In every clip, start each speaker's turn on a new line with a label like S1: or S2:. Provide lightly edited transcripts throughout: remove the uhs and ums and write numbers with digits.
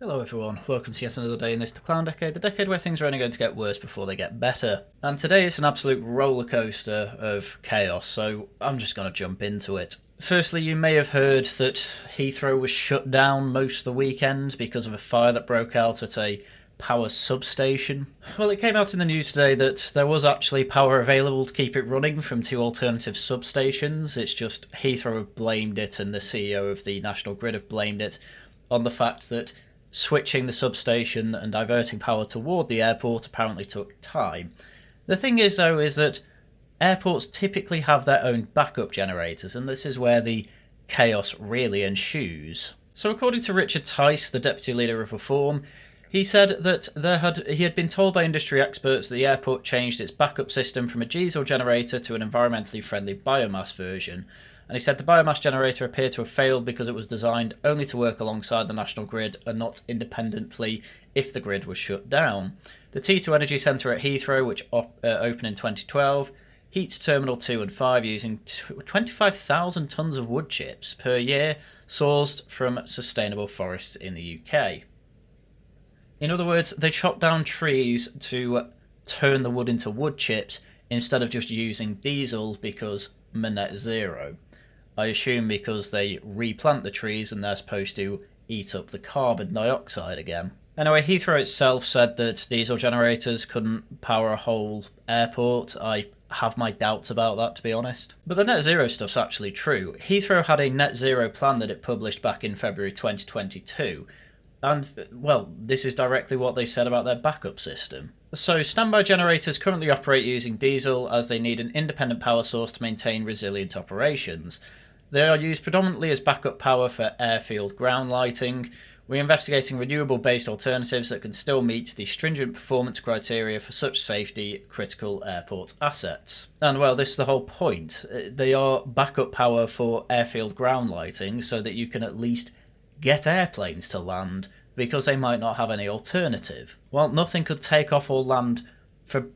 S1: Hello everyone, welcome to yet another day in this The Clown Decade, the decade where things are only going to get worse before they get better. And today it's an absolute roller coaster of chaos, so I'm just going to jump into it. Firstly, you may have heard that Heathrow was shut down most of the weekend because of a fire that broke out at a power substation. Well, it came out in the news today that there was actually power available to keep it running from two alternative substations. It's just Heathrow have blamed it and the CEO of the National Grid have blamed it on the fact that switching the substation and diverting power toward the airport apparently took time. The thing is, though, is that airports typically have their own backup generators, and this is where the chaos really ensues. So according to Richard Tice, the Deputy Leader of Reform, he said that he had been told by industry experts that the airport changed its backup system from a diesel generator to an environmentally friendly biomass version. And he said the biomass generator appeared to have failed because it was designed only to work alongside the national grid and not independently if the grid was shut down. The T2 Energy Centre at Heathrow, which opened in 2012, heats Terminal 2 and 5 using 25,000 tonnes of wood chips per year sourced from sustainable forests in the UK. In other words, they chop down trees to turn the wood into wood chips instead of just using diesel because net zero. I assume because they replant the trees and they're supposed to eat up the carbon dioxide again. Anyway, Heathrow itself said that diesel generators couldn't power a whole airport. I have my doubts about that, to be honest. But the net zero stuff's actually true. Heathrow had a net zero plan that it published back in February 2022. And, well, this is directly what they said about their backup system. So, standby generators currently operate using diesel as they need an independent power source to maintain resilient operations. They are used predominantly as backup power for airfield ground lighting. We're investigating renewable-based alternatives that can still meet the stringent performance criteria for such safety-critical airport assets. And, well, this is the whole point. They are backup power for airfield ground lighting so that you can at least get airplanes to land because they might not have any alternative. Well, nothing could take off or land for,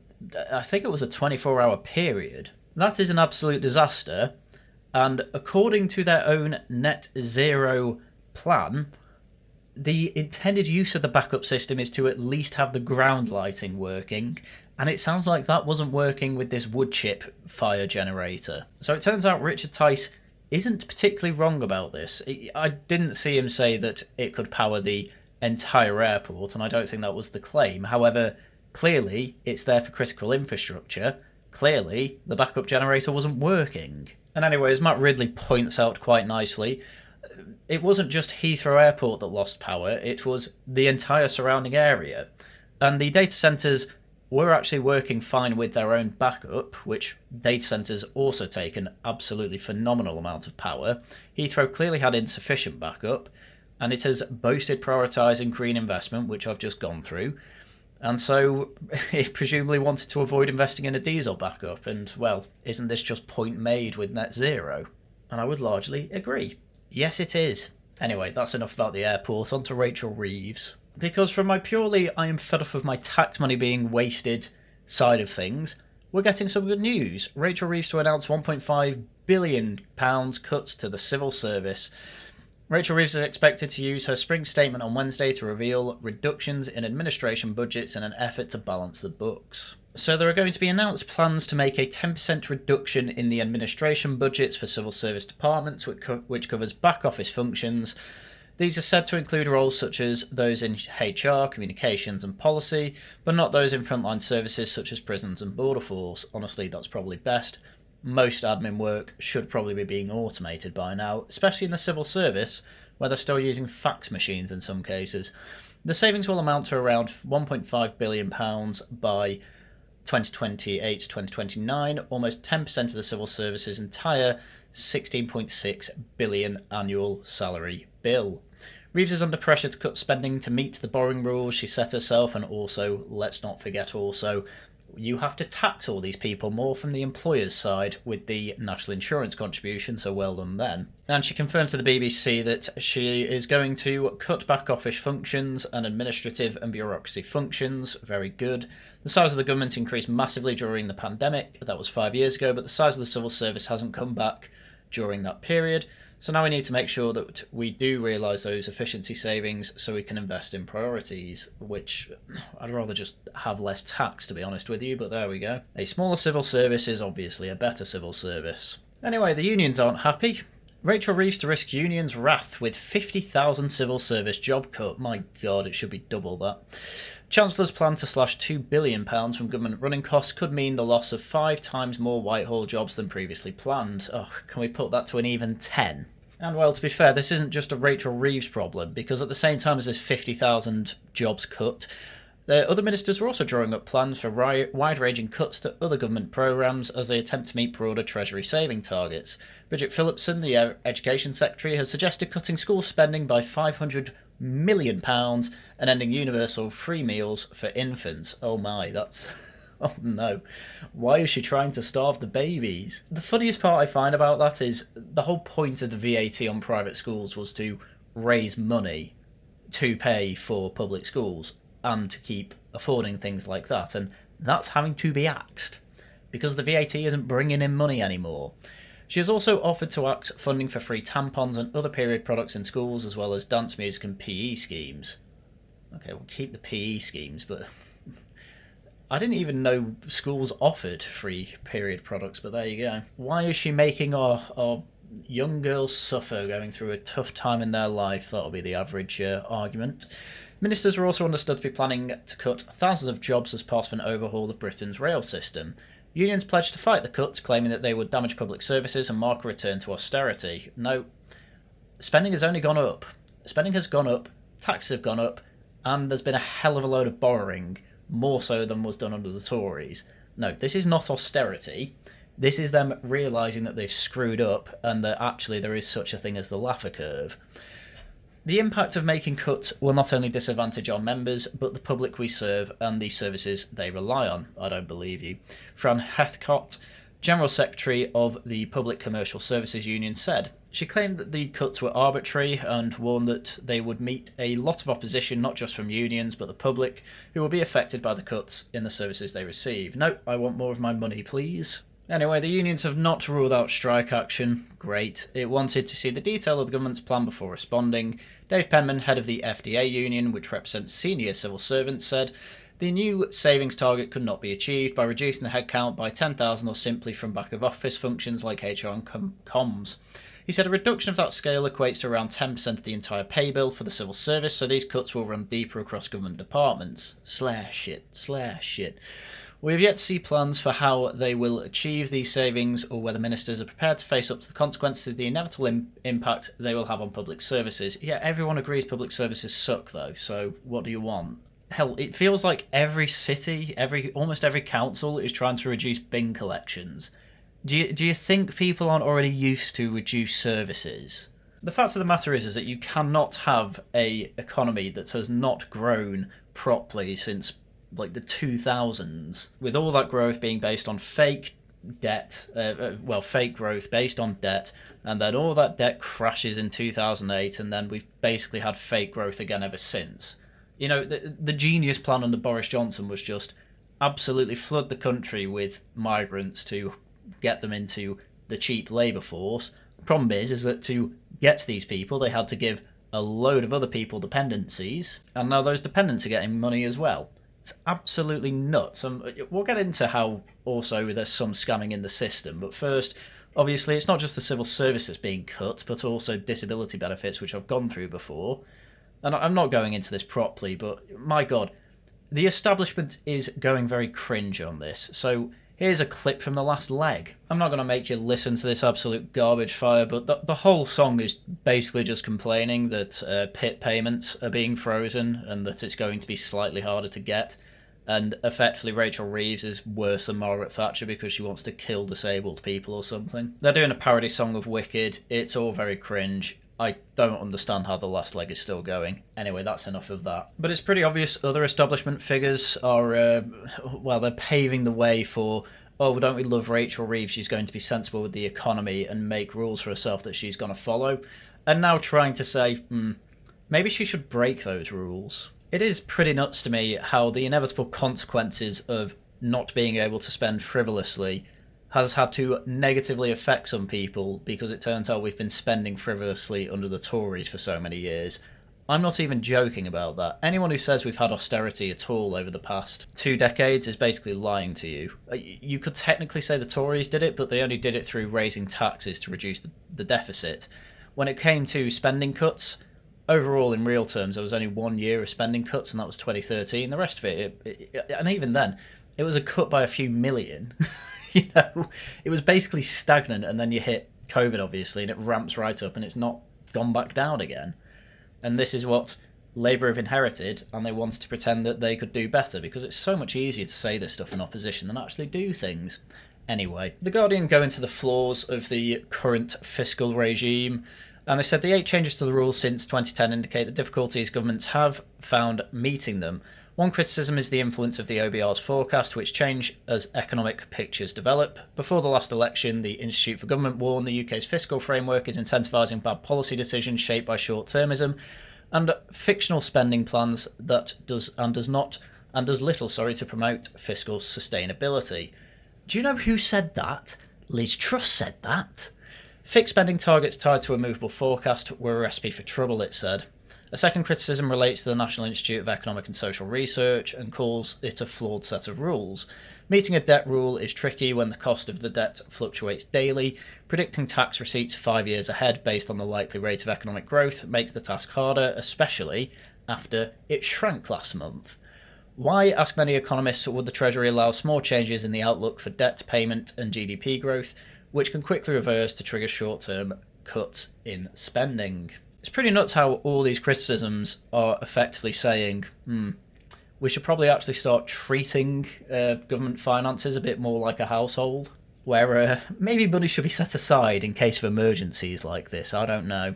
S1: I think it was a 24-hour period. That is an absolute disaster, and according to their own net zero plan, the intended use of the backup system is to at least have the ground lighting working, and it sounds like that wasn't working with this wood chip fire generator. So it turns out Richard Tice isn't particularly wrong about this. I didn't see him say that it could power the entire airport, and I don't think that was the claim. However, clearly it's there for critical infrastructure. Clearly the backup generator wasn't working. And anyway, as Matt Ridley points out quite nicely, it wasn't just Heathrow Airport that lost power, it was the entire surrounding area. And the data centres were actually working fine with their own backup, which data centres also take an absolutely phenomenal amount of power. Heathrow clearly had insufficient backup, and it has boasted prioritising green investment, which I've just gone through, and so it presumably wanted to avoid investing in a diesel backup, and, well, isn't this just point made with net zero? And I would largely agree. Yes, it is. Anyway, that's enough about the airport, on to Rachel Reeves. Because from my purely I am fed up of my tax money being wasted side of things, we're getting some good news. Rachel Reeves to announce £1.5 billion cuts to the civil service. Rachel Reeves is expected to use her spring statement on Wednesday to reveal reductions in administration budgets in an effort to balance the books. So there are going to be announced plans to make a 10% reduction in the administration budgets for civil service departments, which covers back office functions. These are said to include roles such as those in HR, communications and policy, but not those in frontline services such as prisons and border force. Honestly, that's probably best. Most admin work should probably be being automated by now, especially in the civil service, where they're still using fax machines in some cases. The savings will amount to around £1.5 billion by 2028 to 2029, almost 10% of the civil service's entire £16.6 billion annual salary bill. Reeves is under pressure to cut spending to meet the borrowing rules she set herself, and also, let's not forget you have to tax all these people more from the employer's side with the national insurance contribution, so well done then. And she confirmed to the BBC that she is going to cut back office functions and administrative and bureaucracy functions. Very good. The size of the government increased massively during the pandemic. That was 5 years ago, but the size of the civil service hasn't come back during that period. So now we need to make sure that we do realise those efficiency savings so we can invest in priorities, which I'd rather just have less tax, to be honest with you, but there we go. A smaller civil service is obviously a better civil service. Anyway, the unions aren't happy. Rachel Reeves to risk unions' wrath with 50,000 civil service job cut. My God, it should be double that. Chancellor's plan to slash £2 billion from government running costs could mean the loss of 5 times more Whitehall jobs than previously planned. Oh, can we put that to an even 10? And well, to be fair, this isn't just a Rachel Reeves problem, because at the same time as this 50,000 jobs cut, the other ministers were also drawing up plans for wide-ranging cuts to other government programmes as they attempt to meet broader Treasury saving targets. Bridget Phillipson, the Education Secretary, has suggested cutting school spending by £500 million and ending universal free meals for infants. Oh my, that's... oh no. Why is she trying to starve the babies? The funniest part I find about that is the whole point of the VAT on private schools was to raise money to pay for public schools and to keep affording things like that, and that's having to be axed because the VAT isn't bringing in money anymore. She has also offered to axe funding for free tampons and other period products in schools, as well as dance, music and PE schemes. Okay, we'll keep the PE schemes, but I didn't even know schools offered free period products, but there you go. Why is she making our young girls suffer going through a tough time in their life? That'll be the average argument. Ministers are also understood to be planning to cut thousands of jobs as part of an overhaul of Britain's rail system. Unions pledged to fight the cuts, claiming that they would damage public services and mark a return to austerity. No, spending has only gone up. Spending has gone up, taxes have gone up, and there's been a hell of a load of borrowing, more so than was done under the Tories. No, this is not austerity. This is them realising that they've screwed up and that actually there is such a thing as the Laffer curve. The impact of making cuts will not only disadvantage our members, but the public we serve and the services they rely on. I don't believe you. Fran Heathcott, General Secretary of the Public Commercial Services Union, said. She claimed that the cuts were arbitrary and warned that they would meet a lot of opposition, not just from unions, but the public, who will be affected by the cuts in the services they receive. No, I want more of my money, please. Anyway, the unions have not ruled out strike action. Great. It wanted to see the detail of the government's plan before responding. Dave Penman, head of the FDA union, which represents senior civil servants, said the new savings target could not be achieved by reducing the headcount by 10,000 or simply from back of office functions like HR and comms. He said a reduction of that scale equates to around 10% of the entire pay bill for the civil service, so these cuts will run deeper across government departments. Slash it. We have yet to see plans for how they will achieve these savings or whether ministers are prepared to face up to the consequences of the inevitable impact they will have on public services. Yeah, everyone agrees public services suck though, so what do you want? Hell, it feels like every city, almost every council is trying to reduce bin collections. Do you think people aren't already used to reduced services? The fact of the matter is that you cannot have an economy that has not grown properly since like the 2000s, with all that growth being based on fake debt, fake growth based on debt, and then all that debt crashes in 2008, and then we've basically had fake growth again ever since. You know, the genius plan under Boris Johnson was just absolutely flood the country with migrants to get them into the cheap labour force. The problem is that to get these people, they had to give a load of other people dependencies, and now those dependents are getting money as well. It's absolutely nuts. We'll get into how also there's some scamming in the system, but first, obviously, it's not just the civil service that's being cut, but also disability benefits, which I've gone through before. And I'm not going into this properly, but my God, the establishment is going very cringe on this. So here's a clip from the last leg. I'm not going to make you listen to this absolute garbage fire, but the whole song is basically just complaining that PIT payments are being frozen and that it's going to be slightly harder to get. And effectively Rachel Reeves is worse than Margaret Thatcher because she wants to kill disabled people or something. They're doing a parody song of Wicked. It's all very cringe. I don't understand how the last leg is still going. Anyway, that's enough of that. But it's pretty obvious other establishment figures are, they're paving the way for, oh, don't we love Rachel Reeves? She's going to be sensible with the economy and make rules for herself that she's going to follow. And now trying to say, maybe she should break those rules. It is pretty nuts to me how the inevitable consequences of not being able to spend frivolously has had to negatively affect some people because it turns out we've been spending frivolously under the Tories for so many years. I'm not even joking about that. Anyone who says we've had austerity at all over the past 2 decades is basically lying to you. You could technically say the Tories did it, but they only did it through raising taxes to reduce the deficit. When it came to spending cuts, overall in real terms there was only 1 year of spending cuts, and that was 2013. The rest of it, and even then, it was a cut by a few million. It was basically stagnant, and then you hit COVID, obviously, and it ramps right up, and it's not gone back down again. And this is what Labour have inherited, and they wanted to pretend that they could do better, because it's so much easier to say this stuff in opposition than actually do things. Anyway, The Guardian go into the flaws of the current fiscal regime, and they said the 8 changes to the rules since 2010 indicate the difficulties governments have found meeting them. One criticism is the influence of the OBR's forecast, which change as economic pictures develop. Before the last election, the Institute for Government warned the UK's fiscal framework is incentivising bad policy decisions shaped by short-termism and fictional spending plans that does little to promote fiscal sustainability. Do you know who said that? Liz Truss said that. Fixed spending targets tied to a movable forecast were a recipe for trouble, it said. A second criticism relates to the National Institute of Economic and Social Research and calls it a flawed set of rules. Meeting a debt rule is tricky when the cost of the debt fluctuates daily. Predicting tax receipts 5 years ahead based on the likely rate of economic growth makes the task harder, especially after it shrank last month. Why, ask many economists, would the Treasury allow small changes in the outlook for debt payment and GDP growth, which can quickly reverse to trigger short-term cuts in spending? It's pretty nuts how all these criticisms are effectively saying, we should probably actually start treating government finances a bit more like a household, where maybe money should be set aside in case of emergencies like this. I don't know.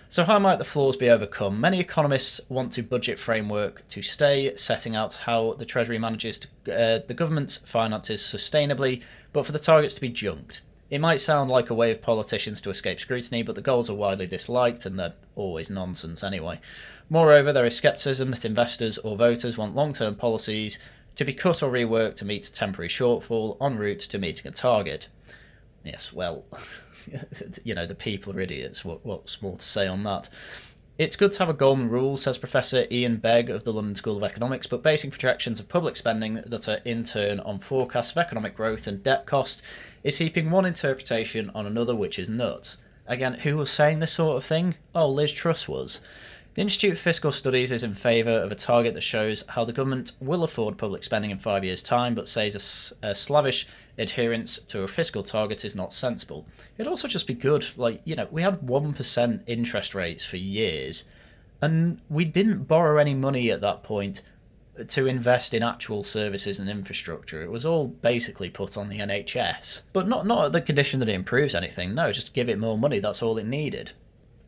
S1: So how might the flaws be overcome? Many economists want to budget framework to stay, setting out how the Treasury manages the government's finances sustainably, but for the targets to be junked. It might sound like a way of politicians to escape scrutiny, but the goals are widely disliked, and they're always nonsense anyway. Moreover, there is scepticism that investors or voters want long-term policies to be cut or reworked to meet a temporary shortfall en route to meeting a target. Yes, well, the people are idiots. What's more to say on that? It's good to have a golden rule, says Professor Ian Begg of the London School of Economics, but basing projections of public spending that are in turn on forecasts of economic growth and debt cost is heaping one interpretation on another, which is nuts. Again, who was saying this sort of thing? Oh, Liz Truss was. The Institute for Fiscal Studies is in favour of a target that shows how the government will afford public spending in 5 years' time, but says a slavish adherence to a fiscal target is not sensible. It'd also just be good, we had 1% interest rates for years, and we didn't borrow any money at that point to invest in actual services and infrastructure. It was all basically put on the NHS. But not at the condition that it improves anything, no, just give it more money, that's all it needed.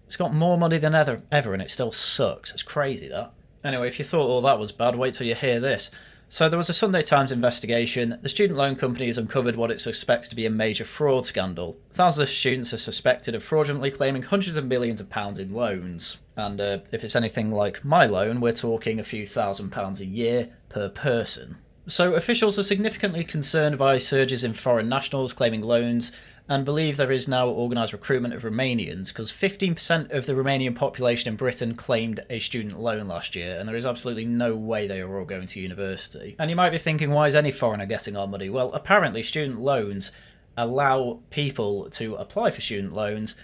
S1: It's got more money than ever, and it still sucks. It's crazy, that. Anyway, if you thought all that was bad, wait till you hear this. So there was a Sunday Times investigation. The student loan company has uncovered what it suspects to be a major fraud scandal. Thousands of students are suspected of fraudulently claiming hundreds of millions of pounds in loans. And if it's anything like my loan, we're talking a few £1,000s a year per person. So officials are significantly concerned by surges in foreign nationals claiming loans and believe there is now organised recruitment of Romanians, because 15% of the Romanian population in Britain claimed a student loan last year, and there is absolutely no way they are all going to university. And you might be thinking, why is any foreigner getting our money? Well, apparently student loans allow people to apply for student loans,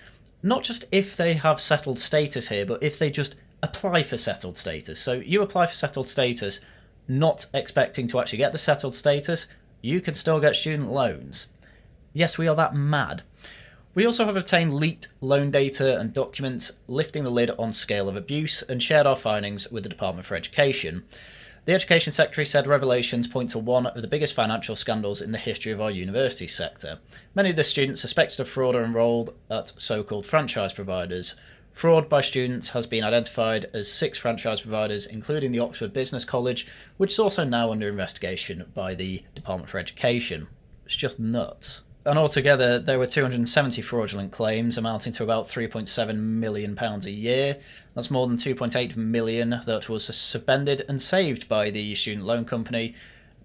S1: not just if they have settled status here, but if they just apply for settled status. So you apply for settled status, not expecting to actually get the settled status, you can still get student loans. Yes, we are that mad. We also have obtained leaked loan data and documents, lifting the lid on scale of abuse, and shared our findings with the Department for Education. The Education Secretary said revelations point to one of the biggest financial scandals in the history of our university sector. Many of the students suspected of fraud are enrolled at so-called franchise providers. Fraud by students has been identified as 6 franchise providers, including the Oxford Business College, which is also now under investigation by the Department for Education. It's just nuts. And altogether, there were 270 fraudulent claims, amounting to about £3.7 million a year. That's more than £2.8 million that was suspended and saved by the student loan company,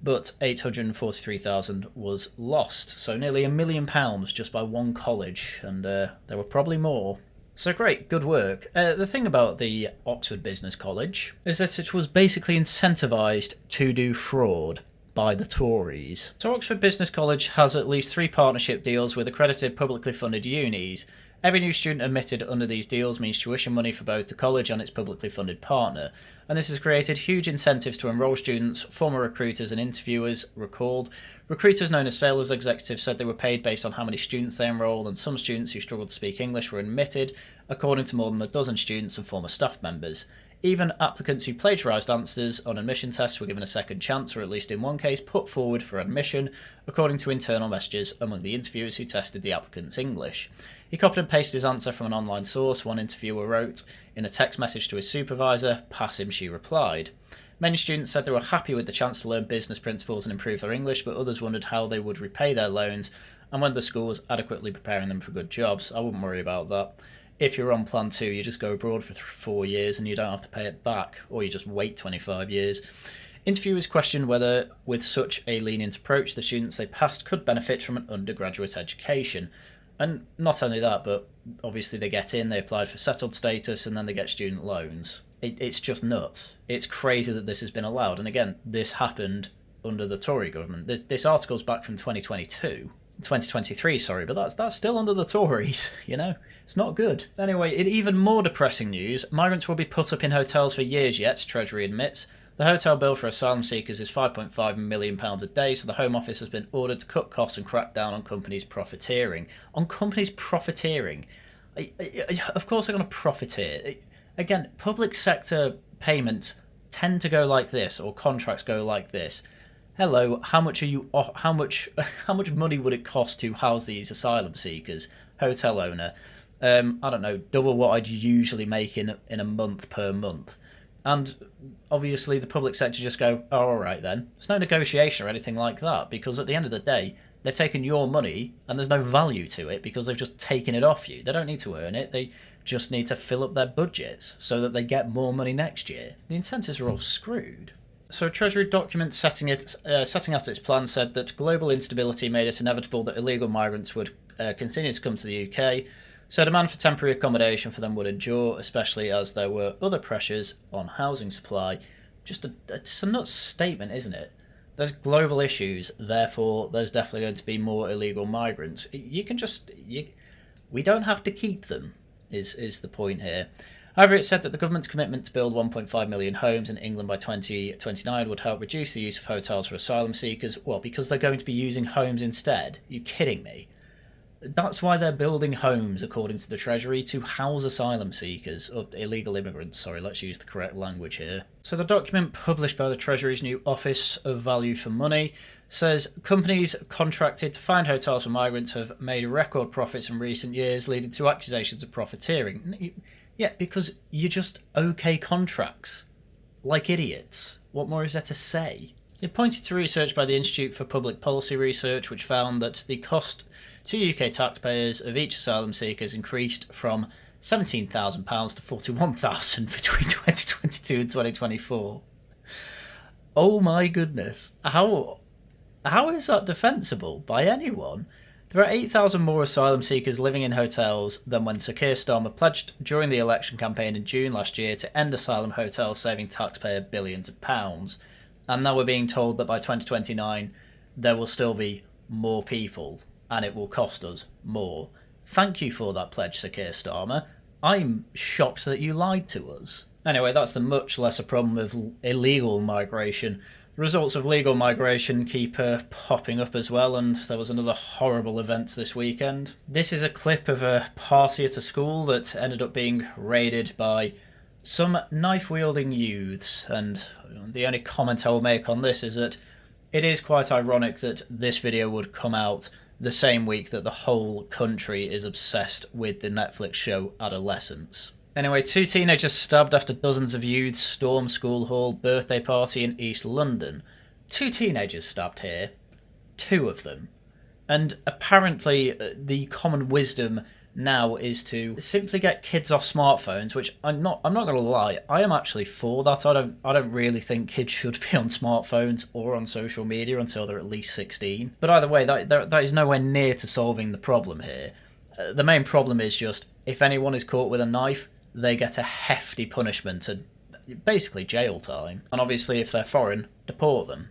S1: but 843,000 was lost. So nearly £1 million just by one college, and there were probably more. So great, good work. The thing about the Oxford Business College is that it was basically incentivised to do fraud by the Tories. So Oxford Business College has at least 3 partnership deals with accredited publicly funded unis. Every new student admitted under these deals means tuition money for both the college and its publicly funded partner, and this has created huge incentives to enrol students. Former recruiters and interviewers recalled. Recruiters known as sales executives said they were paid based on how many students they enrolled, and some students who struggled to speak English were admitted, according to more than a dozen students and former staff members. Even applicants who plagiarised answers on admission tests were given a second chance, or at least in one case put forward for admission, according to internal messages among the interviewers who tested the applicant's English. He copied and pasted his answer from an online source. One interviewer wrote in a text message to his supervisor, "Pass him," she replied. Many students said they were happy with the chance to learn business principles and improve their English, but others wondered how they would repay their loans and whether the school was adequately preparing them for good jobs. I wouldn't worry about that. If you're on plan 2, you just go abroad for 4 years and you don't have to pay it back, or you just wait 25 years. Interviewers questioned whether, with such a lenient approach, the students they passed could benefit from an undergraduate education. And not only that, but obviously they get in, they applied for settled status, and then they get student loans. It's just nuts. It's crazy that this has been allowed. And again, this happened under the Tory government. This article's back from 2023, sorry, but that's still under the Tories, you know? It's not good. Anyway, in even more depressing news, migrants will be put up in hotels for years yet, Treasury admits. The hotel bill for asylum seekers is £5.5 million a day, so the Home Office has been ordered to cut costs and crack down on companies profiteering. On companies profiteering? Of course they're going to profiteer. Again, public sector payments tend to go like this, or contracts go like this. Hello, how much money would it cost to house these asylum seekers? Hotel owner, I don't know, double what I'd usually make in a month per month. And obviously the public sector just go, oh, all right then. There's no negotiation or anything like that, because at the end of the day, they've taken your money and there's no value to it because they've just taken it off you. They don't need to earn it. They just need to fill up their budgets so that they get more money next year. The incentives are all screwed. So a Treasury document setting out its plan said that global instability made it inevitable that illegal migrants would continue to come to the UK, so demand for temporary accommodation for them would endure, especially as there were other pressures on housing supply. Just a nuts statement, isn't it? There's global issues, therefore there's definitely going to be more illegal migrants. We don't have to keep them, is the point here. However, it said that the government's commitment to build 1.5 million homes in England by 2029 would help reduce the use of hotels for asylum seekers. Well, because they're going to be using homes instead. Are you kidding me? That's why they're building homes, according to the Treasury, to house asylum seekers, or illegal immigrants, sorry, let's use the correct language here. So the document published by the Treasury's new Office of Value for Money says companies contracted to find hotels for migrants have made record profits in recent years, leading to accusations of profiteering. Yeah, because you're just okay contracts. Like idiots. What more is there to say? It pointed to research by the Institute for Public Policy Research, which found that the cost to UK taxpayers of each asylum seeker has increased from £17,000 to £41,000 between 2022 and 2024. Oh my goodness. How is that defensible by anyone? There are 8,000 more asylum seekers living in hotels than when Sir Keir Starmer pledged during the election campaign in June last year to end asylum hotels, saving taxpayer billions of pounds. And now we're being told that by 2029 there will still be more people and it will cost us more. Thank you for that pledge, Sir Keir Starmer. I'm shocked that you lied to us. Anyway, that's the much lesser problem of illegal migration. The results of legal migration keep popping up as well, and there was another horrible event this weekend. This is a clip of a party at a school that ended up being raided by some knife-wielding youths, and the only comment I will make on this is that it is quite ironic that this video would come out the same week that the whole country is obsessed with the Netflix show Adolescence. Anyway, 2 teenagers stabbed after dozens of youths storm school hall birthday party in East London. 2 teenagers stabbed here. 2 of them. And apparently the common wisdom now is to simply get kids off smartphones, which I'm not gonna lie, I am actually for that. I don't really think kids should be on smartphones or on social media until they're at least 16. But either way, that is nowhere near to solving the problem here. The main problem is just if anyone is caught with a knife, they get a hefty punishment and basically jail time. And obviously if they're foreign, deport them.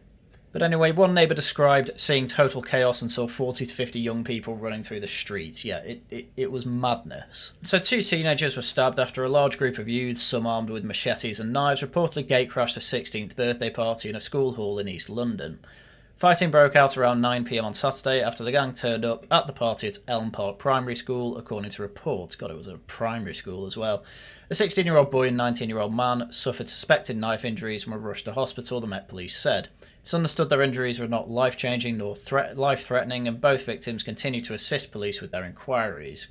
S1: But anyway, one neighbour described seeing total chaos and saw 40 to 50 young people running through the streets. Yeah, it was madness. So 2 teenagers were stabbed after a large group of youths, some armed with machetes and knives, reportedly gatecrashed a 16th birthday party in a school hall in East London. Fighting broke out around 9 PM on Saturday after the gang turned up at the party at Elm Park Primary School, according to reports. God, it was a primary school as well. A 16-year-old boy and 19-year-old man suffered suspected knife injuries and were rushed to hospital, the Met Police said. It's understood their injuries were not life-changing nor life-threatening, and both victims continue to assist police with their inquiries.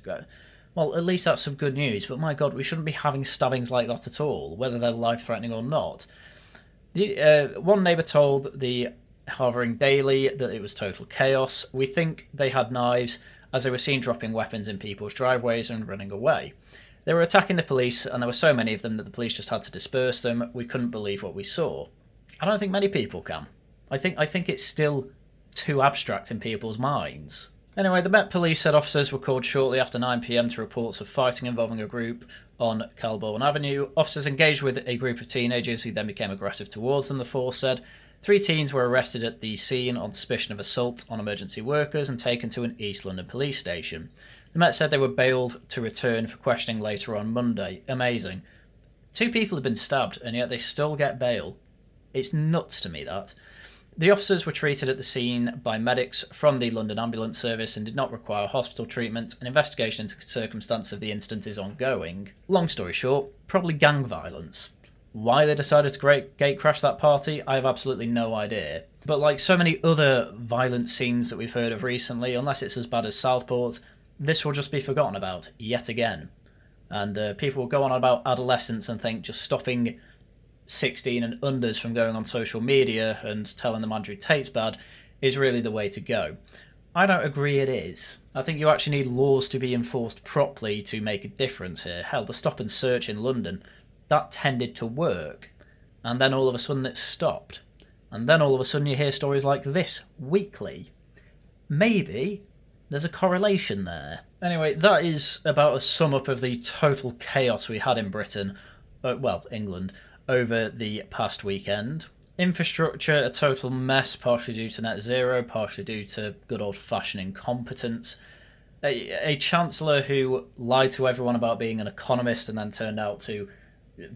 S1: Well, at least that's some good news, but my God, we shouldn't be having stabbings like that at all, whether they're life-threatening or not. One neighbour told the Havering Daily that it was total chaos. We think they had knives, as they were seen dropping weapons in people's driveways and running away. They were attacking the police, and there were so many of them that the police just had to disperse them. We couldn't believe what we saw. I don't think many people can. I think it's still too abstract in people's minds. Anyway, the Met Police said officers were called shortly after 9 PM to reports of fighting involving a group on Calbourne Avenue. Officers engaged with a group of teenagers who then became aggressive towards them, the force said. 3 teens were arrested at the scene on suspicion of assault on emergency workers and taken to an East London police station. The Met said they were bailed to return for questioning later on Monday. Amazing. 2 people have been stabbed and yet they still get bail. It's nuts to me, that. The officers were treated at the scene by medics from the London Ambulance Service and did not require hospital treatment. An investigation into the circumstances of the incident is ongoing. Long story short, probably gang violence. Why they decided to gate crash that party, I have absolutely no idea. But like so many other violent scenes that we've heard of recently, unless it's as bad as Southport, this will just be forgotten about yet again. And people will go on about adolescence and think just stopping 16 and unders from going on social media and telling them Andrew Tate's bad is really the way to go. I don't agree it is. I think you actually need laws to be enforced properly to make a difference here. Hell, the stop and search in London, that tended to work. And then all of a sudden it stopped. And then all of a sudden you hear stories like this weekly. Maybe there's a correlation there. Anyway, that is about a sum up of the total chaos we had in Britain, well, England, over the past weekend. Infrastructure, a total mess, partially due to net zero, partially due to good old-fashioned incompetence. A chancellor who lied to everyone about being an economist and then turned out to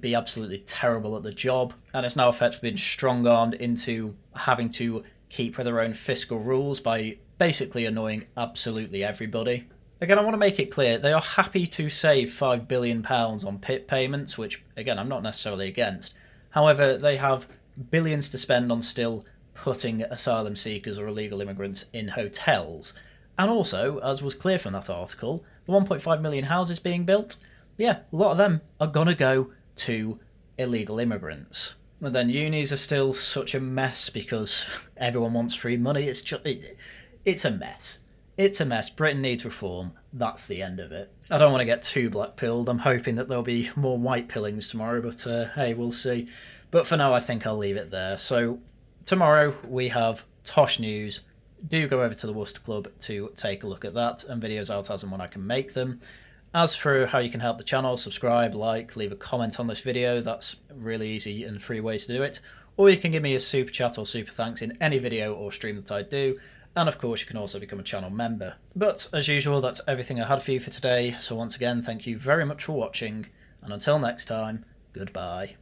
S1: be absolutely terrible at the job, and is now effectively been strong-armed into having to keep with their own fiscal rules by basically annoying absolutely everybody. Again, I want to make it clear, they are happy to save £5 billion on PIP payments, which, again, I'm not necessarily against. However, they have billions to spend on still putting asylum seekers or illegal immigrants in hotels. And also, as was clear from that article, the 1.5 million houses being built, yeah, a lot of them are going to go to illegal immigrants. And then unis are still such a mess because everyone wants free money. It's a mess. It's a mess. Britain needs reform. That's the end of it. I don't want to get too black-pilled. I'm hoping that there'll be more white pillings tomorrow, but hey, we'll see. But for now, I think I'll leave it there. So tomorrow we have Tosh News. Do go over to the Worcester Club to take a look at that and videos out as and when I can make them. As for how you can help the channel, subscribe, like, leave a comment on this video. That's really easy and free ways to do it. Or you can give me a super chat or super thanks in any video or stream that I do. And of course, you can also become a channel member. But as usual, that's everything I had for you for today. So once again, thank you very much for watching. And until next time, goodbye.